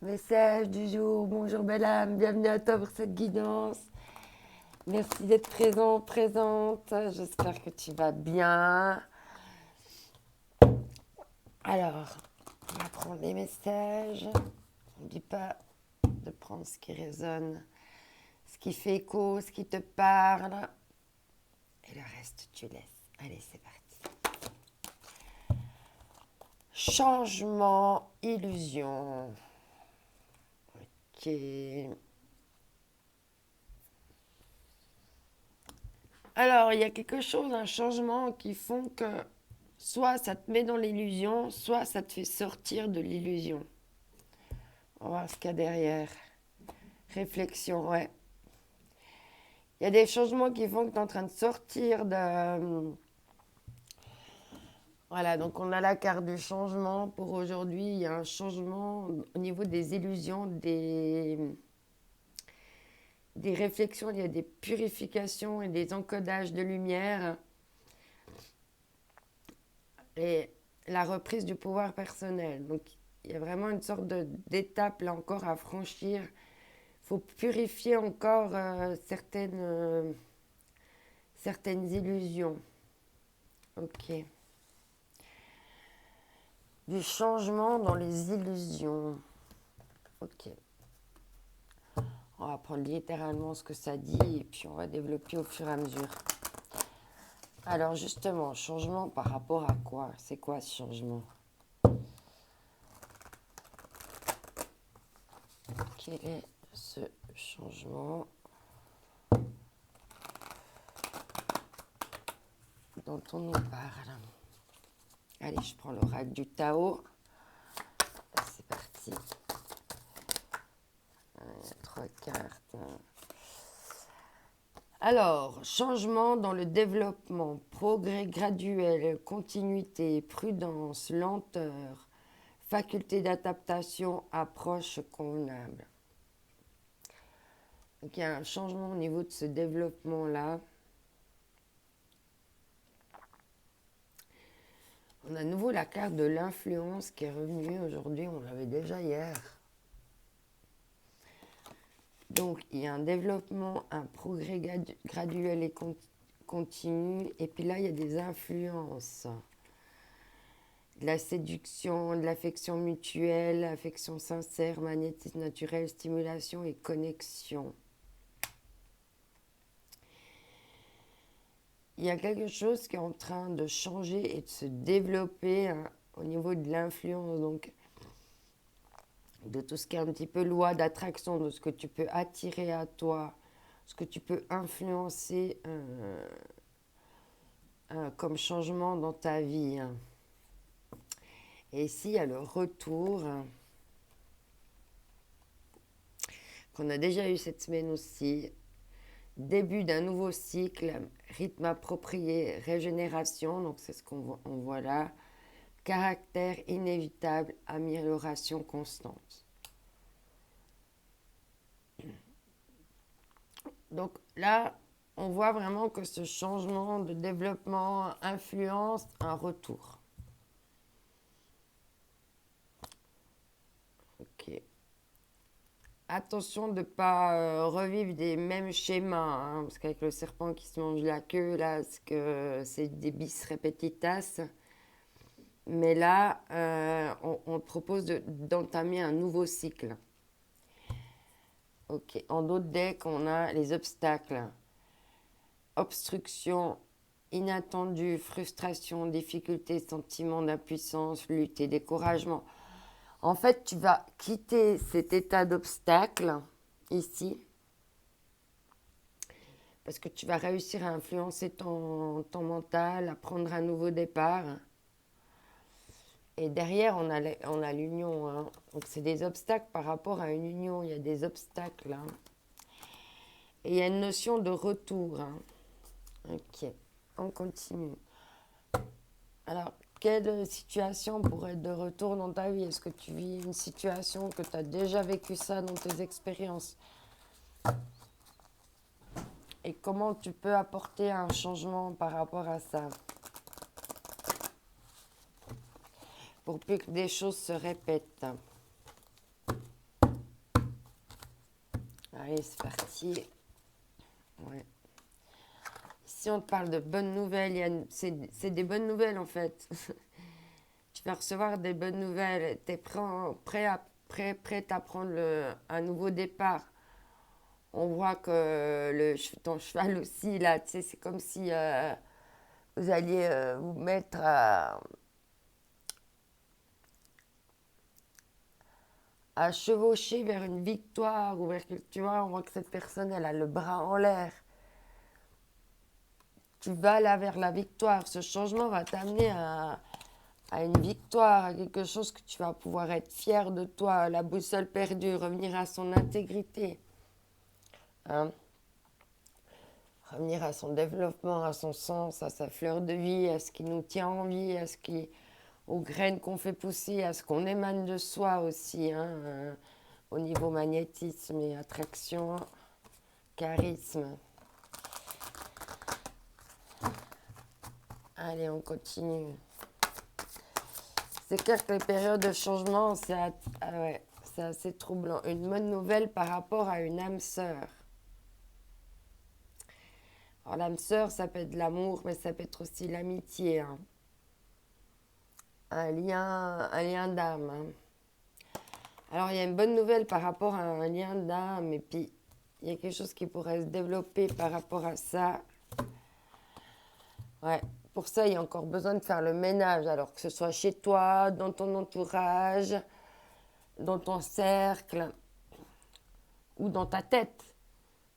Message du jour, bonjour belle âme, bienvenue à toi pour cette guidance. Merci d'être présent, présente. J'espère que tu vas bien. Alors, on va prendre les messages. N'oublie pas de prendre ce qui résonne, ce qui fait écho, ce qui te parle. Et le reste, tu laisses. Allez, c'est parti. Changement, illusion. Ok. Alors, il y a quelque chose, un changement qui font que soit ça te met dans l'illusion, soit ça te fait sortir de l'illusion. On va voir ce qu'il y a derrière. Réflexion, ouais. Il y a des changements qui font que tu es en train de sortir de... Voilà, donc on a la carte du changement pour aujourd'hui. Il y a un changement au niveau des illusions, des réflexions, il y a des purifications et des encodages de lumière. Et la reprise du pouvoir personnel. Donc il y a vraiment une sorte d'étape là encore à franchir. Il faut purifier encore certaines illusions. Ok. Du changement dans les illusions. Ok. On va prendre littéralement ce que ça dit et puis on va développer au fur et à mesure. Alors justement, changement par rapport à quoi? C'est quoi ce changement? Quel est ce changement dont on nous parle? Allez, je prends l'oracle du Tao. C'est parti. Il y a 3 cartes. Alors, changement dans le développement, progrès graduel, continuité, prudence, lenteur, faculté d'adaptation, approche convenable. Donc, il y a un changement au niveau de ce développement-là. On a à nouveau la carte de l'influence qui est revenue aujourd'hui, on l'avait déjà hier. Donc, il y a un développement, un progrès graduel et continu. Et puis là, il y a des influences. De la séduction, de l'affection mutuelle, affection sincère, magnétisme naturel, stimulation et connexion. Il y a quelque chose qui est en train de changer et de se développer au niveau de l'influence. Donc, de tout ce qui est un petit peu loi d'attraction, de ce que tu peux attirer à toi, ce que tu peux influencer comme changement dans ta vie. Et ici, il y a le retour qu'on a déjà eu cette semaine aussi. Début d'un nouveau cycle, rythme approprié, régénération, donc c'est ce qu'on voit là. Caractère inévitable, amélioration constante. Donc là, on voit vraiment que ce changement de développement influence un retour. Ok. Attention de ne pas revivre des mêmes schémas, hein, parce qu'avec le serpent qui se mange la queue, là, c'est des bis repetitas. Mais là, on te propose d'entamer un nouveau cycle. Ok. En d'autres decks, on a les obstacles. Obstruction, inattendu, frustration, difficulté, sentiment d'impuissance, lutte et découragement. En fait, tu vas quitter cet état d'obstacle ici parce que tu vas réussir à influencer ton mental, à prendre un nouveau départ. Et derrière, on a l'union. Hein. Donc, c'est des obstacles par rapport à une union. Il y a des obstacles. Hein. Et il y a une notion de retour. Hein. Ok, on continue. Alors, quelle situation pourrait être de retour dans ta vie? Est-ce que tu vis une situation, que tu as déjà vécu ça dans tes expériences? Et comment tu peux apporter un changement par rapport à ça? Pour plus que des choses se répètent. Allez, c'est parti. Ouais. Si on te parle de bonnes nouvelles, c'est des bonnes nouvelles en fait. Tu vas recevoir des bonnes nouvelles. Tu es prête à prendre un nouveau départ. On voit que ton cheval aussi, là, tu sais, c'est comme si vous alliez vous mettre à chevaucher vers une victoire ou vers, tu vois, on voit que cette personne, elle a le bras en l'air. Tu vas là vers la victoire. Ce changement va t'amener à une victoire, à quelque chose que tu vas pouvoir être fier de toi. La boussole perdue, revenir à son intégrité. Hein? Revenir à son développement, à son sens, à sa fleur de vie, à ce qui nous tient en vie, aux graines qu'on fait pousser, à ce qu'on émane de soi aussi, hein, au niveau magnétisme et attraction, charisme. Allez, on continue. C'est clair que les périodes de changement, ouais, c'est assez troublant. Une bonne nouvelle par rapport à une âme sœur. Alors l'âme sœur, ça peut être l'amour, mais ça peut être aussi l'amitié. Hein. Un lien d'âme. Hein. Alors il y a une bonne nouvelle par rapport à un lien d'âme, et puis il y a quelque chose qui pourrait se développer par rapport à ça. Ouais, pour ça, il y a encore besoin de faire le ménage, alors que ce soit chez toi, dans ton entourage, dans ton cercle ou dans ta tête,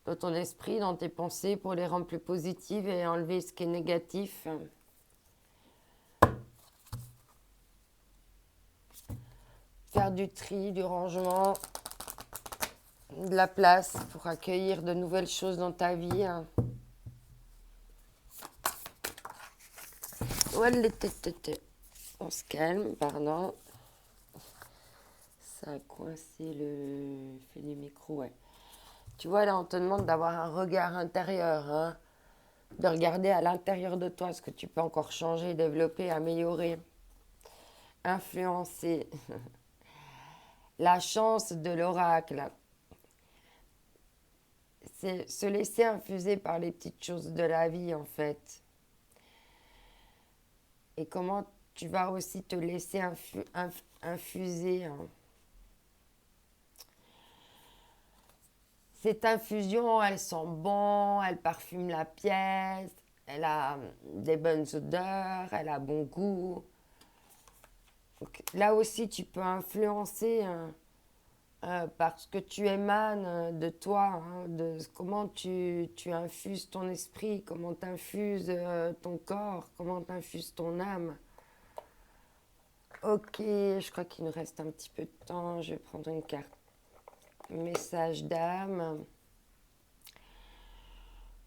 dans ton esprit, dans tes pensées, pour les rendre plus positives et enlever ce qui est négatif. Faire du tri, du rangement, de la place pour accueillir de nouvelles choses dans ta vie. On se calme, pardon. Ça a coincé le fil du micro, ouais. Tu vois, là, on te demande d'avoir un regard intérieur, hein, de regarder à l'intérieur de toi ce que tu peux encore changer, développer, améliorer, influencer. La chance de l'oracle, c'est se laisser infuser par les petites choses de la vie, en fait. Et comment tu vas aussi te laisser infuser. Hein. Cette infusion, elle sent bon, elle parfume la pièce, elle a des bonnes odeurs, elle a bon goût. Donc, là aussi, tu peux influencer parce que tu émanes de toi, hein, de comment tu infuses ton esprit, comment tu infuses ton corps, comment tu infuses ton âme. Ok, je crois qu'il nous reste un petit peu de temps. Je vais prendre une carte. Message d'âme.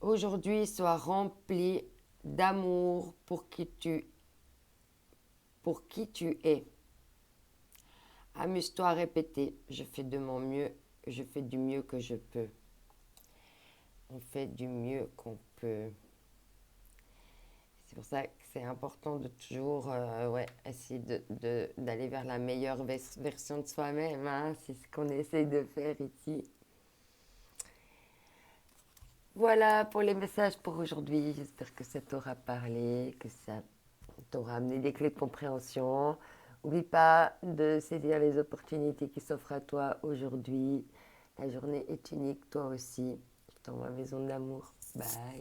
Aujourd'hui, sois rempli d'amour pour qui tu es. Amuse-toi à répéter. Je fais de mon mieux. Je fais du mieux que je peux. On fait du mieux qu'on peut. C'est pour ça que c'est important de toujours essayer d'aller vers la meilleure version de soi-même. Hein. C'est ce qu'on essaye de faire ici. Voilà pour les messages pour aujourd'hui. J'espère que ça t'aura parlé, que ça t'aura amené des clés de compréhension. N'oublie pas de saisir les opportunités qui s'offrent à toi aujourd'hui. La journée est unique, toi aussi. Je t'envoie maison de l'amour. Bye.